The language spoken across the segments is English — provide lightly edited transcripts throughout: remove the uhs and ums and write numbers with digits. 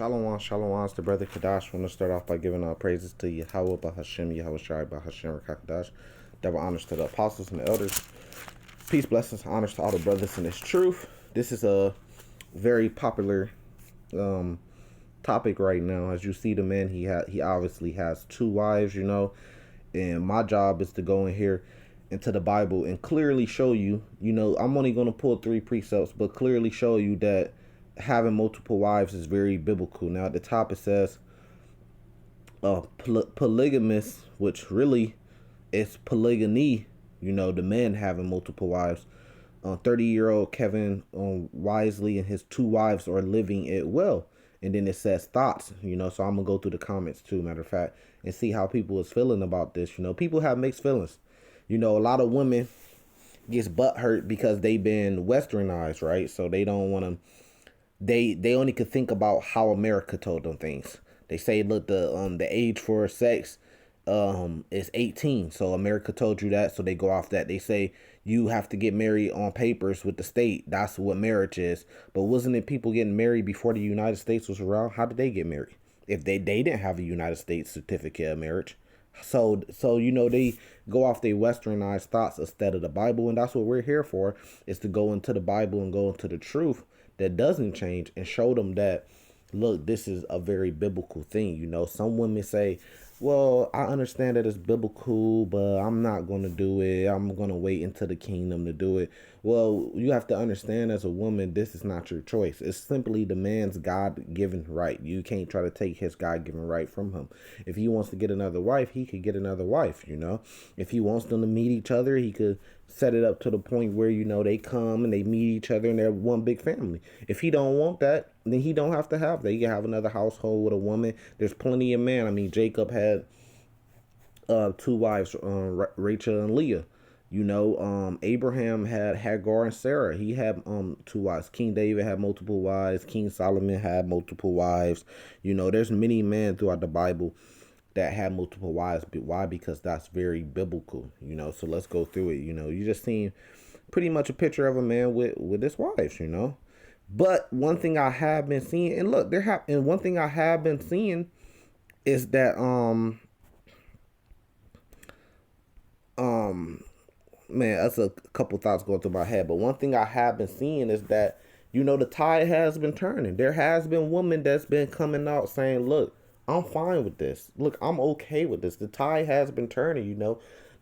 Shalom, shalom. It's the brother Kadash. I want to start off by giving praises to Yahweh, Bahashem, Yahweh Shai, Bahashem, Rakakadash. Double honors to the apostles and the elders. Peace, blessings, honors to all the brothers in this truth. This is a very popular topic right now. As you see, the man, he obviously has two wives, and my job is to go in here into the Bible and clearly show you, I'm only going to pull three precepts, but clearly show you that having multiple wives is very biblical. Now at the top it says polygamous, which really is polygamy, the man having multiple wives. 30-year-old Kevin Wisely and his two wives are living it well. And then it says thoughts, so I'm gonna go through the comments too, matter of fact, and see how people is feeling about this. People have mixed feelings. A lot of women gets butt hurt because they've been westernized, right? So they don't want to, they only could think about how America told them things. They say, look, the age for sex is 18. So America told you that, so they go off that. They say you have to get married on papers with the state. That's what marriage is. But wasn't it people getting married before the United States was around? How did they get married? If they didn't have a United States certificate of marriage. So they go off their westernized thoughts instead of the Bible, and that's what we're here for, is to go into the Bible and go into the truth that doesn't change and show them that, look, this is a very biblical thing. Some women say, well, I understand that it's biblical, but I'm not going to do it. I'm going to wait until the kingdom to do it. Well, you have to understand, as a woman, this is not your choice. It's simply the man's God-given right. You can't try to take his God-given right from him. If he wants to get another wife, he could get another wife, If he wants them to meet each other, he could set it up to the point where, they come and they meet each other and they're one big family. If he don't want that, then he don't have to have that. He can have another household with a woman. There's plenty of men. I mean, Jacob had two wives, Rachel and Leah. Abraham had Hagar and Sarah. He had two wives. King David had multiple wives. King Solomon had multiple wives. There's many men throughout the Bible that had multiple wives. But why? Because that's very biblical. So let's go through it. You just seen pretty much a picture of a man with his wives. But one thing I have been seeing, and look, one thing I have been seeing is that man, that's a couple thoughts going through my head. But one thing I have been seeing is that, the tide has been turning. There has been women that's been coming out saying, look, I'm fine with this. Look, I'm okay with this. The tide has been turning,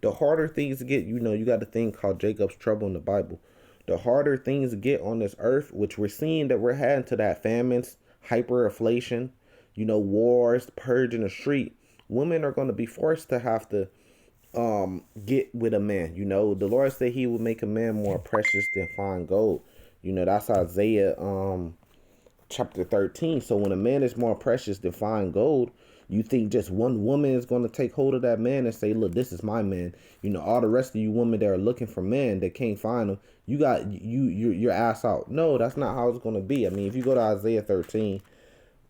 The harder things get, you got a thing called Jacob's trouble in the Bible. The harder things get on this earth, which we're seeing that we're heading to that famines, hyperinflation, wars, purge in the street. Women are going to be forced to have to get with a man. The Lord said he would make a man more precious than fine gold. That's Isaiah chapter 13. So when a man is more precious than fine gold, you think just one woman is going to take hold of that man and say, look, this is my man. All the rest of you women that are looking for men that can't find them, you got your ass out. No, that's not how it's going to be. I mean, if you go to Isaiah 13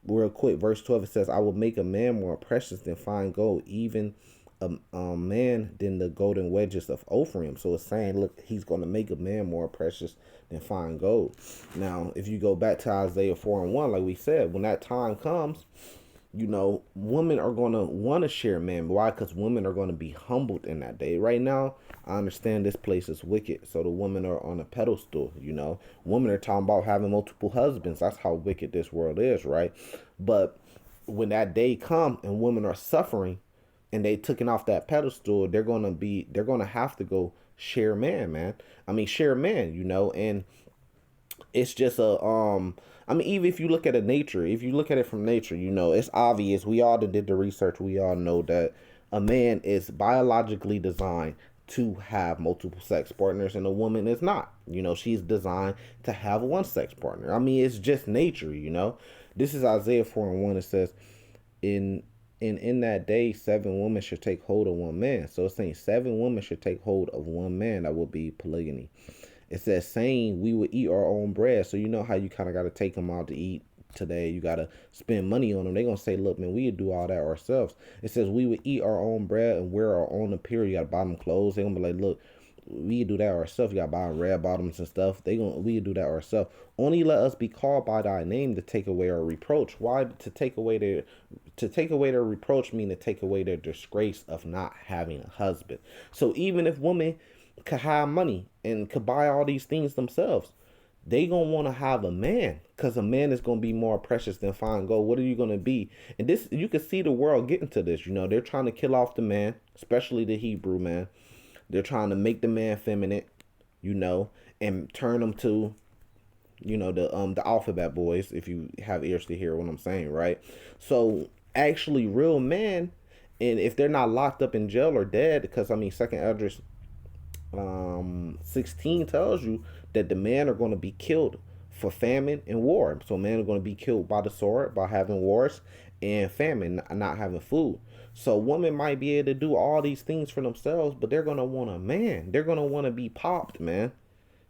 real quick, verse 12, it says, I will make a man more precious than fine gold, even a man than the golden wedges of Ophir. So it's saying, look, he's going to make a man more precious than fine gold. Now, if you go back to Isaiah 4:1, like we said, when that time comes, women are going to want to share men. Why? Because women are going to be humbled in that day. Right now, I understand this place is wicked, so the women are on a pedestal. Women are talking about having multiple husbands. That's how wicked this world is, right? But when that day come and women are suffering and they taken off that pedestal, they're going to have to go share man. I mean, share man, and it's just even if you look at nature, if you look at it from nature, it's obvious. We all did the research. We all know that a man is biologically designed to have multiple sex partners, and a woman is not. She's designed to have one sex partner. I mean, it's just nature, This is Isaiah 4:1. It says, in that day, 7 women should take hold of one man. So it's saying 7 women should take hold of one man. That would be polygamy. It says, saying we would eat our own bread. So you know how you kind of got to take them out to eat today. You got to spend money on them. They're going to say, look, man, we would do all that ourselves. It says we would eat our own bread and wear our own apparel. You got to buy them clothes. They're going to be like, look, We do that ourselves. You got buy red bottoms and stuff. We do that ourselves. Only let us be called by thy name to take away our reproach. Why? To take away their reproach mean to take away their disgrace of not having a husband. So even if women could have money and could buy all these things themselves, they gonna want to have a man, because a man is gonna be more precious than fine gold. What are you gonna be? And this, you can see the world getting to this. They're trying to kill off the man, especially the Hebrew man. They're trying to make the man feminine, and turn them to, the alphabet boys. If you have ears to hear what I'm saying, right? So actually, real men, and if they're not locked up in jail or dead, because Second Esdras 16 tells you that the men are going to be killed for famine and war. So men are going to be killed by the sword, by having wars and famine, not having food. So women might be able to do all these things for themselves, but they're going to want a man. They're going to want to be popped, man.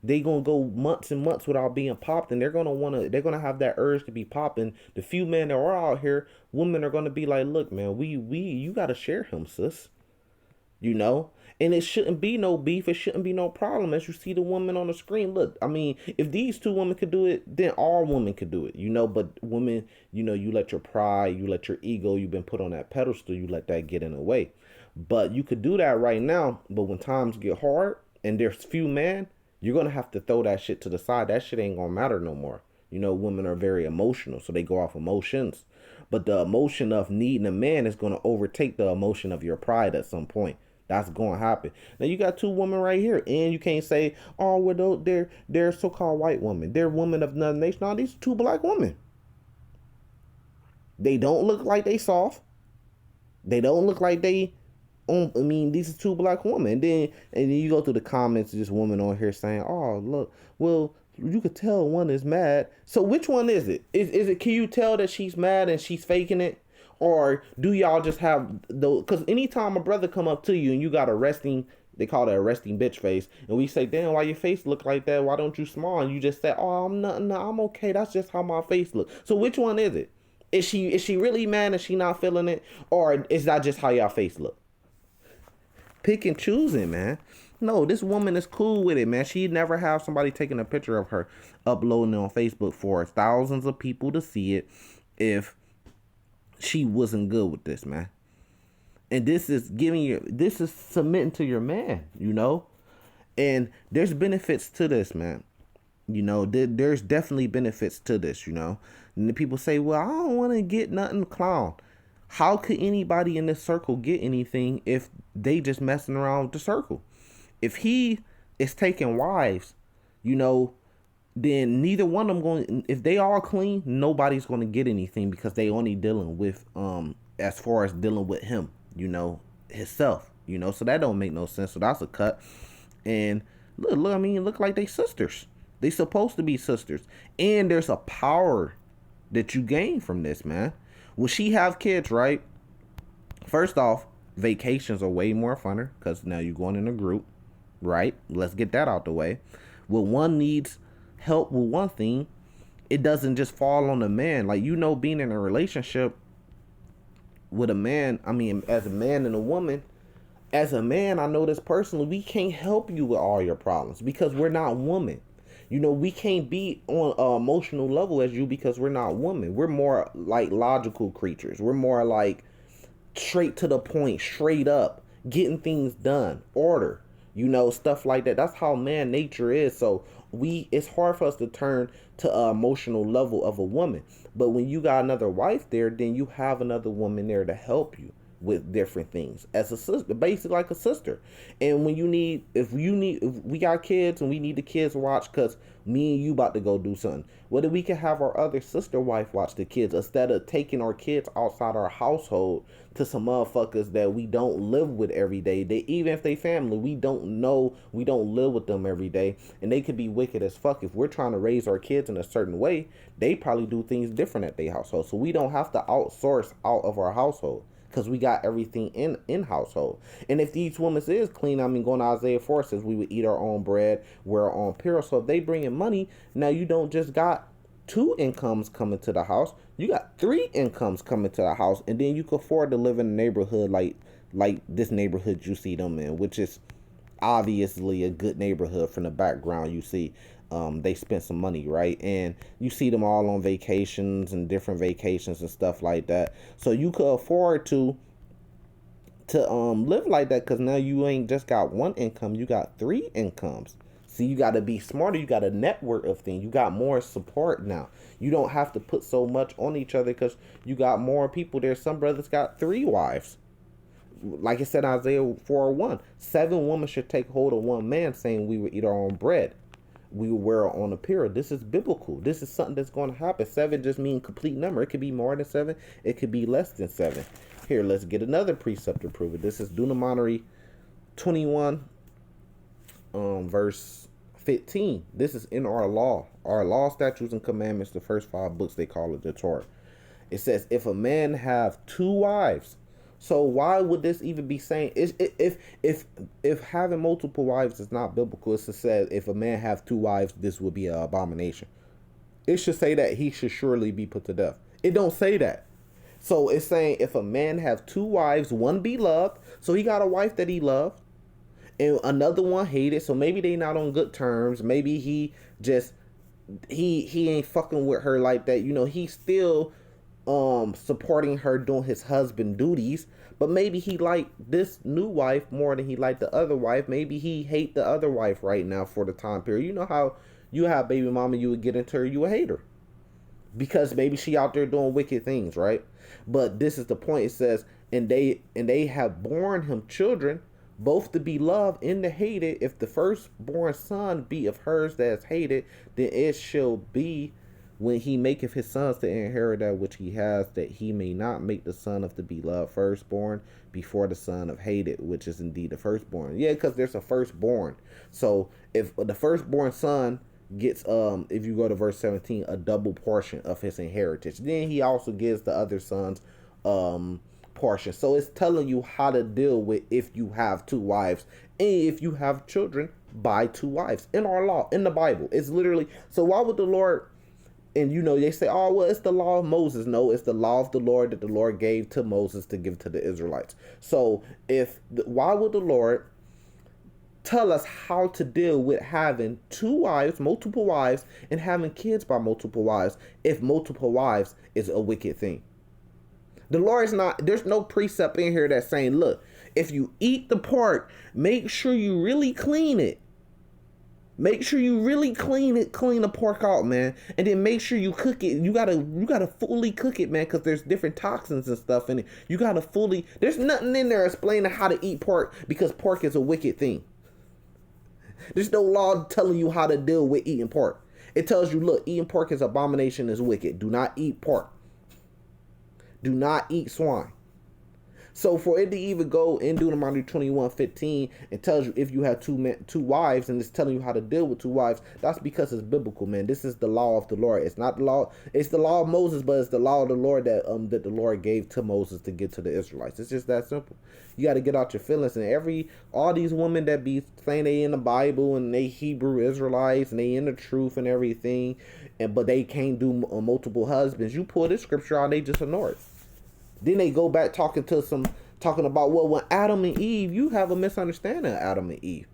They gonna go months and months without being popped, and they're gonna have that urge to be popping. The few men that are out here, women are gonna be like, look, man, you gotta share him, sis. And it shouldn't be no beef. It shouldn't be no problem. As you see the woman on the screen, look, if these two women could do it, then all women could do it, but women, you let your pride, you let your ego, you've been put on that pedestal, you let that get in the way. But you could do that right now, but when times get hard and there's few men, you're gonna have to throw that shit to the side. That shit ain't gonna matter no more. Women are very emotional, so they go off emotions. But the emotion of needing a man is gonna overtake the emotion of your pride at some point. That's going to happen. Now you got two women right here, and you can't say, "Oh, well, they're so-called white women. They're women of another nation." No, these are two black women. They don't look like they soft. They don't look like they. These are two black women. And then you go through the comments of this woman on here saying, "Oh, look, well, you could tell one is mad." So which one is it? Is it? Can you tell that she's mad and she's faking it? Or do y'all just have those? Because anytime a brother come up to you and you got a resting, they call it a resting bitch face, and we say, damn, why your face look like that? Why don't you smile? And you just say, oh, I'm not, no, I'm okay. That's just how my face look. So which one is it? Is she really mad and she not feeling it? Or is that just how y'all face look? Pick and choosing, man. No, this woman is cool with it, man. She'd never have somebody taking a picture of her, uploading it on Facebook for thousands of people to see it if she wasn't good with this, man. And this is submitting to your man, and there's benefits to this, man. There's definitely benefits to this, and the people say, well, I don't want to get nothing, clown. How could anybody in this circle get anything if they just messing around with the circle? If he is taking wives, then neither one of them going, if they all clean, nobody's going to get anything, because they only dealing with as far as dealing with him, himself, so that don't make no sense. So that's a cut. And look like they sisters. They supposed to be sisters. And there's a power that you gain from this, man. Will she have kids, right? First off, vacations are way more funner because now you're going in a group, right? Let's get that out the way. When one needs help with one thing, it doesn't just fall on the man. Like, being in a relationship with a man, as a man and a woman, as a man, I know this personally, we can't help you with all your problems because we're not women. We can't be on an emotional level as you because we're not women. We're more like logical creatures. We're more like straight to the point, straight up, getting things done, order, stuff like that. That's how man nature is. So it's hard for us to turn to an emotional level of a woman. But when you got another wife there, then you have another woman there to help you with different things as a sister, basically like a sister. And when if we got kids and we need the kids to watch because me and you about to go do something, whether we can have our other sister wife watch the kids instead of taking our kids outside our household to some motherfuckers that we don't live with every day. Even if they family, we don't live with them every day, and they could be wicked as fuck. If we're trying to raise our kids in a certain way, they probably do things different at their household. So we don't have to outsource out of our household, because we got everything in household. And if these women is clean, going to Isaiah 4 says we would eat our own bread, wear our own apparel. So if they bring in money, now you don't just got 2 incomes coming to the house, you got 3 incomes coming to the house, and then you can afford to live in a neighborhood like this neighborhood you see them in, which is obviously a good neighborhood from the background. You see, they spent some money, right? And you see them all on vacations and different vacations and stuff like that. So you could afford to live like that, because now you ain't just got one income, you got three incomes. See, you got to be smarter. You got a network of things. You got more support now. You don't have to put so much on each other because you got more people there. Some brothers got three wives. Like it said in Isaiah 4:1, 7 women should take hold of one man, saying we will eat our own bread. We will wear our own apparel. This is biblical. This is something that's going to happen. 7 just mean complete number. It could be more than 7. It could be less than 7. Here, let's get another precept to prove it. This is Deuteronomy 21, verse 15. This is in our law, statutes, and commandments, the first 5 books. They call it the Torah. It says, if a man have 2 wives. So why would this even be saying, if having multiple wives is not biblical? It says if a man have 2 wives, this would be an abomination. It should say that he should surely be put to death. It don't say that. So it's saying if a man have 2 wives, one be loved, so he got a wife that he loved, and another one hated, so maybe they not on good terms. Maybe he just he ain't fucking with her like that. You know, he's still supporting her doing his husband duties, but maybe he liked this new wife more than he liked the other wife. Maybe he hate the other wife right now for the time period. You know how you have baby mama, you would get into her, you would hate her because maybe she out there doing wicked things, right? But this is the point. It says, and they have born him children, both to be loved and to hated. If the firstborn son be of hers that is hated, then it shall be when he maketh his sons to inherit that which he has, that he may not make the son of the beloved firstborn before the son of hated, which is indeed the firstborn. Yeah, because there's a firstborn. So if the firstborn son gets, if you go to verse 17, a double portion of his inheritance, then he also gives the other sons portion. So it's telling you how to deal with if you have 2 wives and if you have children by 2 wives in our law, in the Bible. It's literally, so why would the Lord, and you know, they say, oh, well, it's the law of Moses. No, it's the law of the Lord that the Lord gave to Moses to give to the Israelites. So why would the Lord tell us how to deal with having 2 wives, multiple wives, and having kids by multiple wives if multiple wives is a wicked thing? The Lord is not, there's no precept in here that's saying, look, if you eat the pork, make sure you really clean it. Make sure you really clean the pork out, man. And then make sure you cook it. You gotta fully cook it, man, because there's different toxins and stuff in it. You gotta fully, there's nothing in there explaining how to eat pork because pork is a wicked thing. There's no law telling you how to deal with eating pork. It tells you, look, eating pork is abomination, is wicked. Do not eat pork. Do not eat swine. So for it to even go in Deuteronomy 21:15, it tells you if you have 2 wives, and it's telling you how to deal with 2 wives, that's because it's biblical, man. This is the law of the Lord. It's not the law. It's the law of Moses, but it's the law of the Lord that the Lord gave to Moses to give to the Israelites. It's just that simple. You got to get out your feelings. And all these women that be saying they in the Bible and they Hebrew Israelites and they in the truth and everything, but they can't do multiple husbands. You pull this scripture out, they just ignore it. Then they go back talking about, well, when Adam and Eve, you have a misunderstanding of Adam and Eve.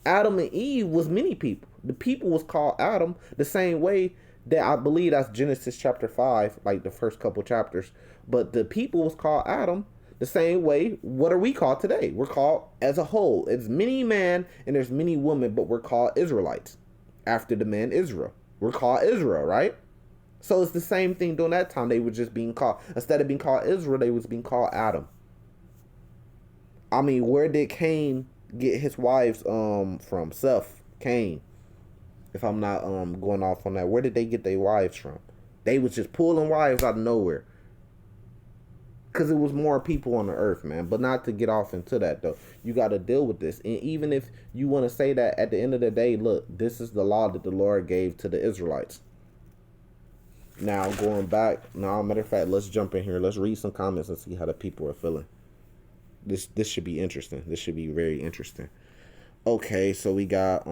Adam and Eve was many people. The people was called Adam the same way that I believe that's Genesis chapter 5, like the first couple chapters. But the people was called Adam the same way. What are we called today? We're called as a whole. It's many man and there's many women, but we're called Israelites after the man Israel. We're called Israel, right? So it's the same thing during that time. They were just being called, instead of being called Israel, they was being called Adam. I mean, where did Cain get his wives from? Seth, Cain. If I'm not going off on that, where did they get their wives from? They was just pulling wives out of nowhere. Because it was more people on the earth, man. But not to get off into that, though. You got to deal with this. And even if you want to say that at the end of the day, look, this is the law that the Lord gave to the Israelites. Now, going back, matter of fact, let's jump in here. Let's read some comments and see how the people are feeling. This should be interesting. This should be very interesting. Okay, so we got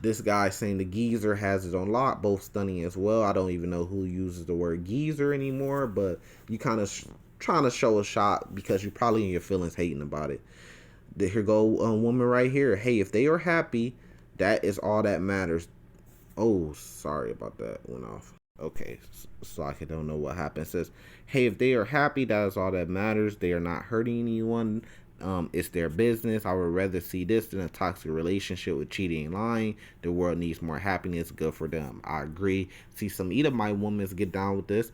this guy saying the geezer has it on lock, both stunning as well. I don't even know who uses the word geezer anymore, but you kind of trying to show a shot because you're probably in your feelings hating about it. Here go a woman right here. Hey, if they are happy, that is all that matters. Oh, sorry about that. Went off. Okay, so I don't know what happened. It says, hey, if they are happy, that is all that matters. They are not hurting anyone. It's their business. I would rather see this than a toxic relationship with cheating and lying. The world needs more happiness. Good for them. I agree. See some Edomite women get down with this.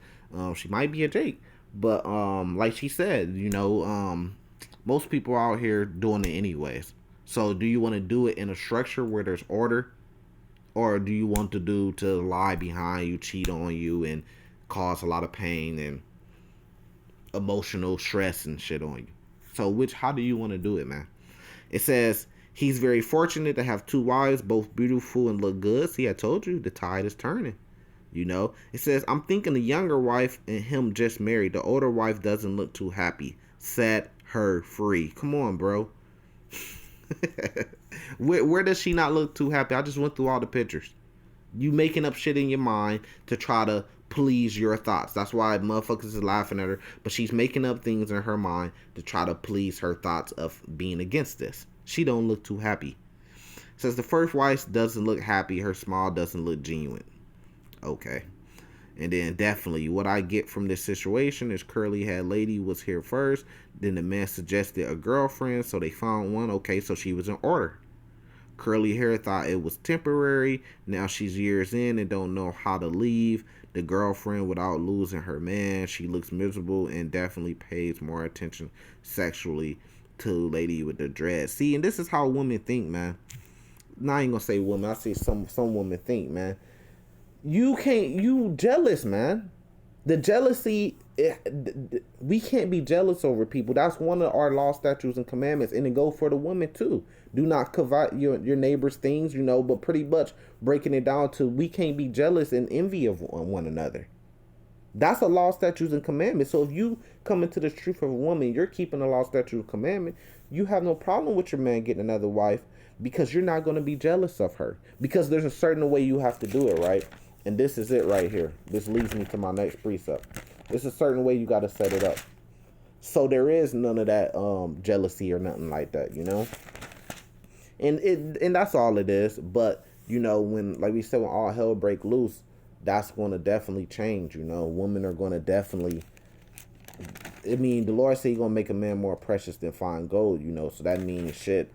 She might be a Jake, but like she said, most people out here doing it anyways. So do you want to do it in a structure where there's order, or do you want to do to lie behind you, cheat on you, and cause a lot of pain and emotional stress and shit on you? So how do you want to do it, man? It says he's very fortunate to have two wives, both beautiful and look good. See, I told you the tide is turning. It says, I'm thinking the younger wife and him just married. The older wife doesn't look too happy. Set her free. Come on, bro. Where does she not look too happy? I just went through all the pictures. You making up shit in your mind to try to please your thoughts. That's why motherfuckers is laughing at her. But she's making up things in her mind to try to please her thoughts of being against this. She don't look too happy. Says the first wife doesn't look happy. Her smile doesn't look genuine. Okay. And then definitely what I get from this situation is curly haired lady was here first. Then the man suggested a girlfriend, so they found one. Okay, so she was in order. Curly hair thought it was temporary. Now she's years in and don't know how to leave the girlfriend without losing her man. She looks miserable and definitely pays more attention sexually to lady with the dread. See, and this is how women think, man. Now I ain't gonna say women. I say some women think, man. You jealous, man. The jealousy, we can't be jealous over people. That's one of our law, statutes, and commandments, and it go for the women too. Do not covet your neighbor's things, but pretty much breaking it down to we can't be jealous and envy of one another. That's a law, statutes, and commandments. So if you come into the truth of a woman, you're keeping the law, statute, and commandment, you have no problem with your man getting another wife because you're not going to be jealous of her. Because there's a certain way you have to do it, right? And this is it right here. This leads me to my next precept. There's a certain way you got to set it up. So there is none of that jealousy or nothing like that, And that's all it is. But, when, like we said, when all hell break loose, that's going to definitely change, Women are going to definitely, the Lord said he's going to make a man more precious than fine gold, So that means shit.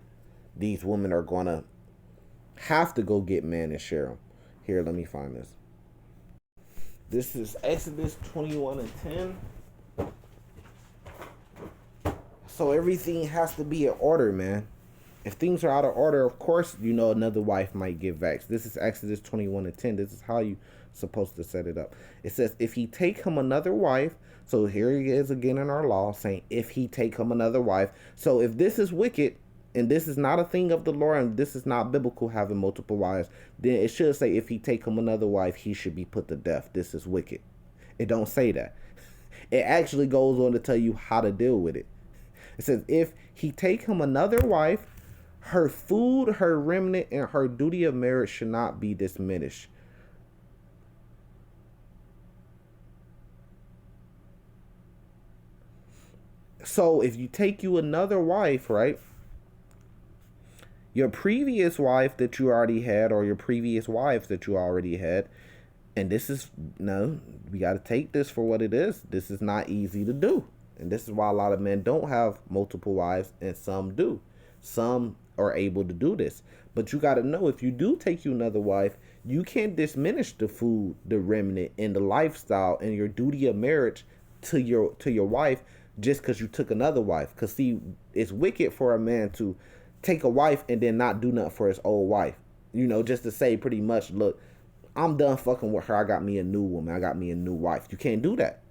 These women are going to have to go get men and share them. Here, let me find this. This is Exodus 21 and 10. So everything has to be in order, man. If things are out of order, of course, another wife might get vexed. This is Exodus 21 and 10. This is how you supposed to set it up. It says, if he take him another wife, so here he is again in our law saying, if he take him another wife. So if this is wicked, and this is not a thing of the Lord, and this is not biblical, having multiple wives, then it should say if he take him another wife, he should be put to death. This is wicked. It don't say that. It actually goes on to tell you how to deal with it. It says if he take him another wife, her food, her remnant, and her duty of marriage should not be diminished. So if you take you another wife, right? Your previous wife that you already had, or your previous wives that you already had, and we got to take this for what it is. This is not easy to do. And this is why a lot of men don't have multiple wives, and some do. Some are able to do this. But you got to know, if you do take you another wife, you can't diminish the food, the remnant, and the lifestyle, and your duty of marriage to your wife just because you took another wife. Because, see, it's wicked for a man to take a wife and then not do nothing for his old wife. Just to say pretty much, look, I'm done fucking with her. I got me a new woman. I got me a new wife. You can't do that.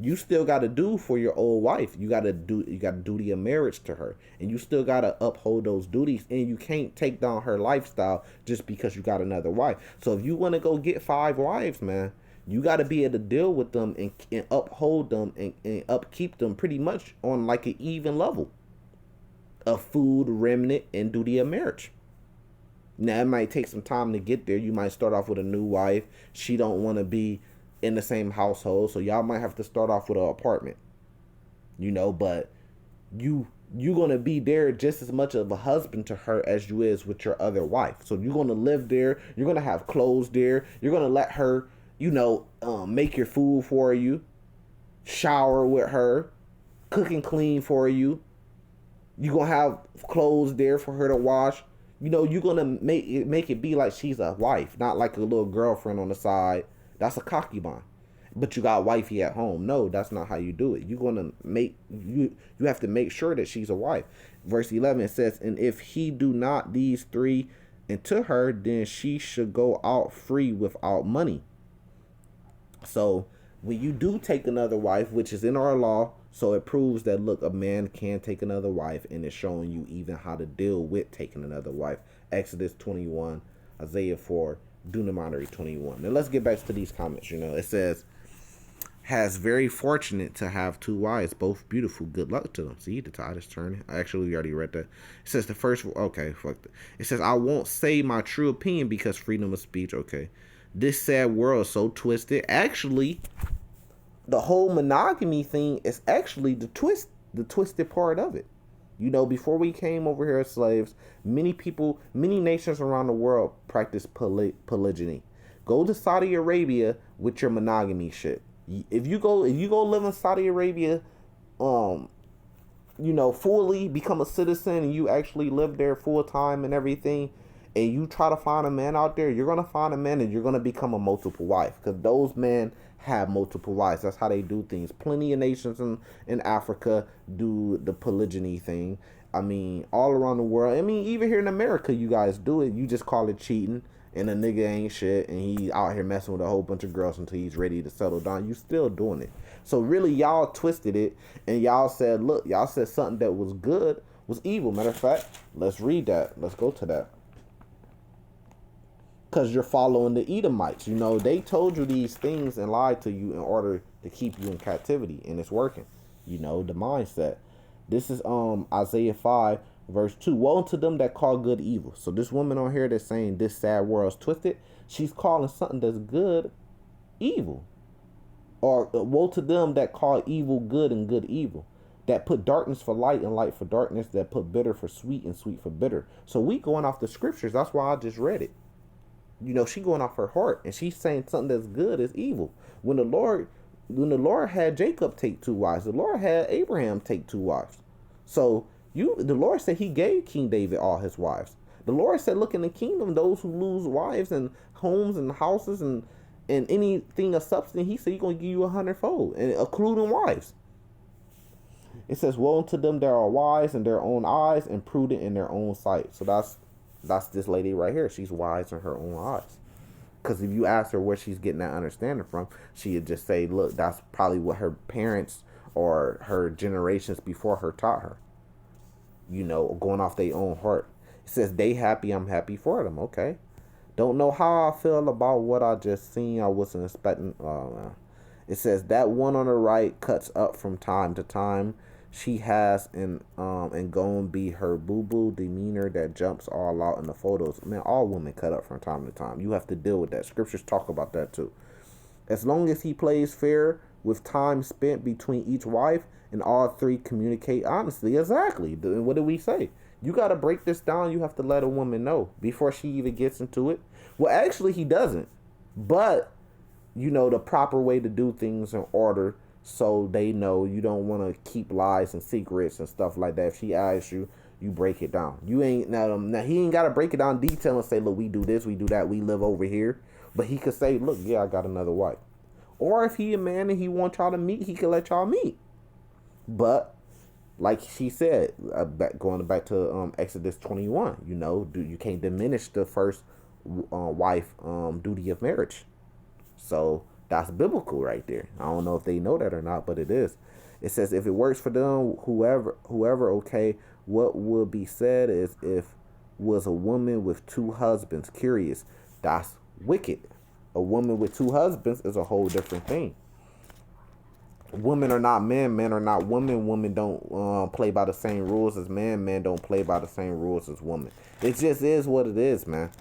You still got to do for your old wife. You got a duty of marriage to her. And you still got to uphold those duties. And you can't take down her lifestyle just because you got another wife. So if you want to go get 5 wives, man, you got to be able to deal with them and uphold them and upkeep them pretty much on like an even level of food, remnant, and duty of marriage. Now, it might take some time to get there. You might start off with a new wife. She don't want to be in the same household, so y'all might have to start off with an apartment. But you you're gonna be there just as much of a husband to her as you is with your other wife. So you're gonna live there. You're gonna have clothes there. You're gonna let her, make your food for you, shower with her, cook and clean for you. You're gonna have clothes there for her to wash. You're gonna make it be like she's a wife, not like a little girlfriend on the side. That's a concubine. But you got wifey at home. No, that's not how you do it. You're gonna you have to make sure that she's a wife. Verse 11 says, and if he do not these three into her, then she should go out free without money. So when you do take another wife, which is in our law, so it proves that, look, a man can take another wife, and it's showing you even how to deal with taking another wife. Exodus 21, Isaiah 4, Deuteronomy 21. Now let's get back to these comments. It says, has very fortunate to have two wives, both beautiful. Good luck to them. See, the tide is turning. Actually, we already read that. It says the first, okay, fuck it. It says, I won't say my true opinion because freedom of speech. Okay. This sad world is so twisted. Actually, the whole monogamy thing is actually the twisted part of it. Before we came over here as slaves, many nations around the world practice polygyny. Go to Saudi Arabia with your monogamy shit. If you go live in Saudi Arabia, fully become a citizen and you actually live there full time and everything, and you try to find a man out there, you're gonna find a man and you're gonna become a multiple wife, because those men have multiple wives. That's how they do things. Plenty of nations in Africa do the polygyny thing. I mean, all around the world. I mean, even here in America, you guys do it. You just call it cheating, and a nigga ain't shit, and he out here messing with a whole bunch of girls until he's ready to settle down. You still doing it. So really, y'all twisted it, and y'all said, look, y'all said something that was good was evil. Matter of fact, let's read that. Let's go to that. Because you're following the Edomites. They told you these things and lied to you in order to keep you in captivity, and it's working. The mindset. This is Isaiah 5, verse 2. Woe to them that call good evil. So this woman on here that's saying this sad world's twisted, she's calling something that's good evil. Or woe to them that call evil good and good evil, that put darkness for light and light for darkness, that put bitter for sweet and sweet for bitter. So we going off the scriptures. That's why I just read it. She going off her heart, and she's saying something that's good is evil. When the Lord had Jacob take two wives, the Lord had Abraham take two wives. So the Lord said he gave King David all his wives. The Lord said, look, in the kingdom, those who lose wives and homes and houses and anything of substance, he said he's going to give you 100-fold, and including wives. It says, woe to them that are wise in their own eyes and prudent in their own sight. So that's this lady right here. She's wise in her own eyes. Because if you ask her where she's getting that understanding from, she'd just say, look, that's probably what her parents or her generations before her taught her. Going off their own heart. It says, they happy, I'm happy for them. Okay. Don't know how I feel about what I just seen. I wasn't expecting. It says, that one on the right cuts up from time to time. She has and gonna be her boo-boo demeanor that jumps all out in the photos. Man, all women cut up from time to time. You have to deal with that. Scriptures talk about that too. As long as he plays fair with time spent between each wife and all three communicate honestly. Exactly. What did we say? You got to break this down. You have to let a woman know before she even gets into it. Well, actually, he doesn't. But, the proper way to do things in order, so they know. You don't want to keep lies and secrets and stuff like that. If she asks you, you break it down. You ain't now he ain't got to break it down in detail and say, look, we do this, we do that, we live over here. But he could say, look, yeah, I got another wife. Or if he a man and he want y'all to meet, he can let y'all meet. But like she said, going back to Exodus 21, you can't diminish the first wife duty of marriage. So that's biblical right there. I don't know if they know that or not, but it is. It says, if it works for them, whoever, okay, what would be said is if was a woman with two husbands. Curious. That's wicked. A woman with two husbands is a whole different thing. Women are not men. Men are not women. Women don't play by the same rules as men. Men don't play by the same rules as women. It just is what it is, man.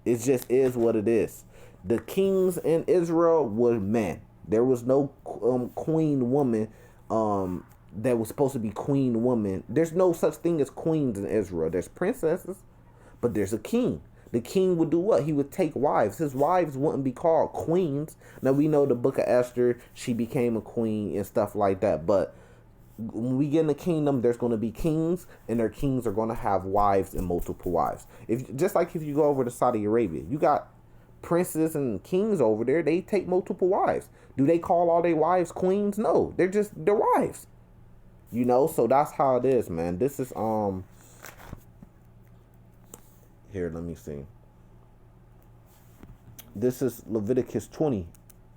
It just is what it is. The kings in Israel were men. There was no queen woman that was supposed to be queen woman. There's no such thing as queens in Israel. There's princesses, but there's a king. The king would do what? He would take wives. His wives wouldn't be called queens. Now we know the book of Esther, she became a queen and stuff like that. But when we get in the kingdom, there's going to be kings, and their kings are going to have wives and multiple wives. If just like if you go over to Saudi Arabia, you got princes and kings over there. They take multiple wives. Do they call all their wives queens? No, they're just their wives. You know, so that's how it is, man. This is here, let me see. This is Leviticus 20.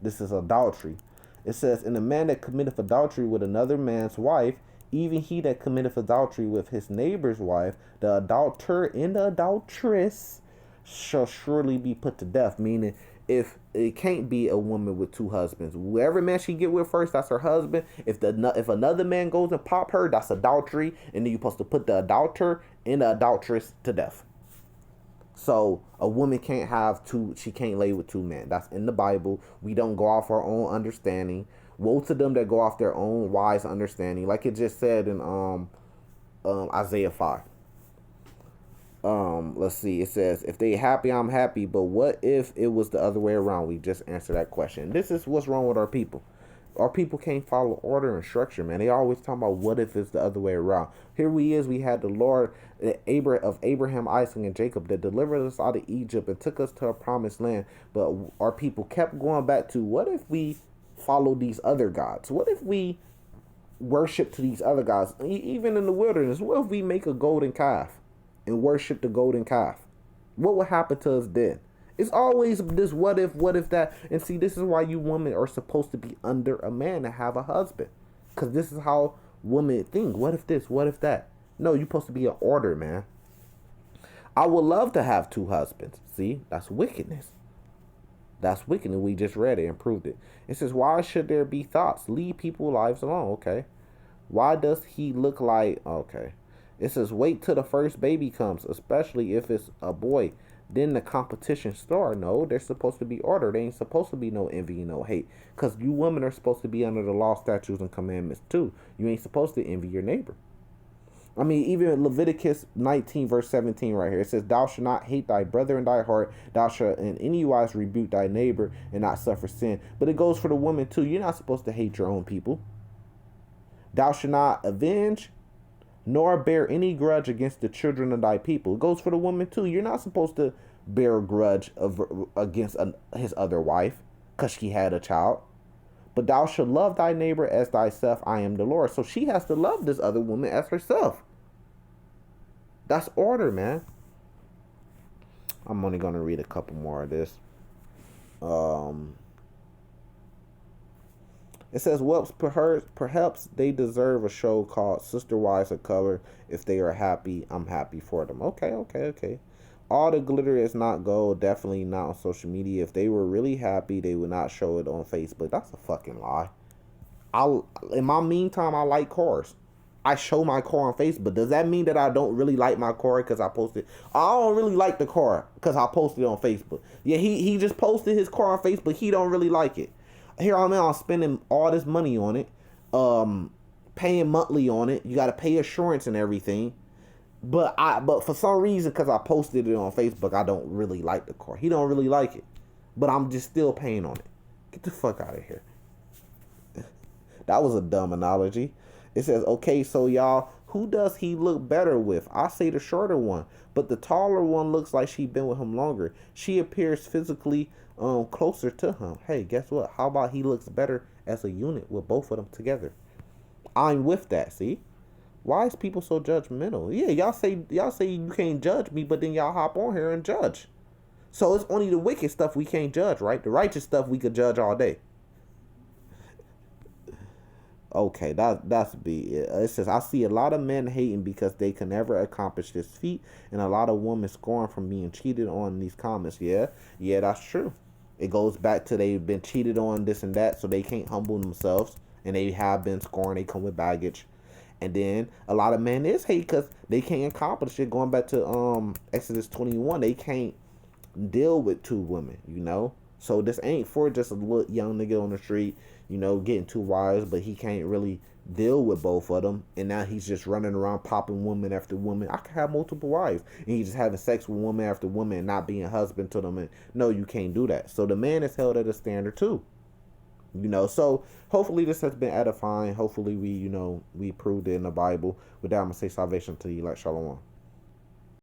This is adultery. It says, "And the man that committeth adultery with another man's wife, even he that committeth adultery with his neighbor's wife, the adulterer and the adulteress shall surely be put to death." Meaning, if it can't be a woman with two husbands, whoever man she get with first, that's her husband. If another man goes and pop her, that's adultery, and then you're supposed to put the adulterer and the adulteress to death. So a woman can't have two. She can't lay with two men. That's in the Bible. We don't go off our own understanding. Woe to them that go off their own wise understanding, like it just said in Isaiah 5. Let's see. It says, "If they happy, I'm happy." But what if it was the other way around? We just answered that question. This is what's wrong with our people. Our people can't follow order and structure, man. They always talking about what if it's the other way around. Here we had the Lord of Abraham, Isaac, and Jacob that delivered us out of Egypt and took us to a promised land. But our people kept going back to, what if we follow these other gods? What if we worship to these other gods? Even in the wilderness, what if we make a golden calf and worship the golden calf? What would happen to us then? It's always this what if that. And see, this is why you women are supposed to be under a man and have a husband. Because this is how women think. What if this? What if that? No, you're supposed to be an order, man. I would love to have two husbands. See, that's wickedness. That's wickedness. We just read it and proved it. It says, "Why should there be thoughts? Leave people's lives alone." Okay. Why does he look like... Okay. It says, "Wait till the first baby comes, especially if it's a boy. Then the competition start." No, there's supposed to be order. There ain't supposed to be no envy, no hate. Because you women are supposed to be under the law, statutes, and commandments too. You ain't supposed to envy your neighbor. I mean, even Leviticus 19 verse 17 right here. It says, "Thou shalt not hate thy brother in thy heart. Thou shalt in any wise rebuke thy neighbor and not suffer sin." But it goes for the woman too. You're not supposed to hate your own people. "Thou shalt not avenge nor bear any grudge against the children of thy people." It goes for the woman too. You're not supposed to bear a grudge against his other wife because she had a child. "But thou shalt love thy neighbor as thyself. I am the Lord." So she has to love this other woman as herself. That's order, man. I'm only going to read a couple more of this. It says, "Well, perhaps they deserve a show called Sister Wives of Color. If they are happy, I'm happy for them." Okay. All the glitter is not gold. Definitely not on social media. If they were really happy, they would not show it on Facebook. That's a fucking lie. In my meantime, I like cars. I show my car on Facebook. Does that mean that I don't really like my car because I posted? I don't really like the car because I posted it on Facebook. Yeah, he just posted his car on Facebook. He don't really like it. Here I'm spending all this money on it, paying monthly on it. You got to pay insurance and everything. But for some reason, because I posted it on Facebook, I don't really like the car. He don't really like it, but I'm just still paying on it. Get the fuck out of here. That was a dumb analogy. It says, "Okay, so y'all, who does he look better with?" I say the shorter one, but the taller one looks like she been with him longer. She appears physically closer to him. Hey, guess what? How about he looks better as a unit with both of them together? I'm with that. See, why is people so judgmental? Yeah, y'all say you can't judge me, but then y'all hop on here and judge. So it's only the wicked stuff we can't judge, right? The righteous stuff we could judge all day. Okay, that's B. It says, "I see a lot of men hating because they can never accomplish this feat, and a lot of women scorn from being cheated on in these comments." Yeah, that's true. It goes back to they've been cheated on this and that, so they can't humble themselves, and they have been scorned. They come with baggage, and then a lot of men is hate because they can't accomplish it. Going back to Exodus 21, they can't deal with two women, So this ain't for just a little young nigga on the street, getting two wives, but he can't really deal with both of them, and now he's just running around popping woman after woman. I could have multiple wives, and he's just having sex with woman after woman and not being a husband to them. And no, you can't do that. So the man is held at a standard too. So hopefully this has been edifying. Hopefully we proved it in the Bible. With that, I'm gonna say salvation to you, like Shalom.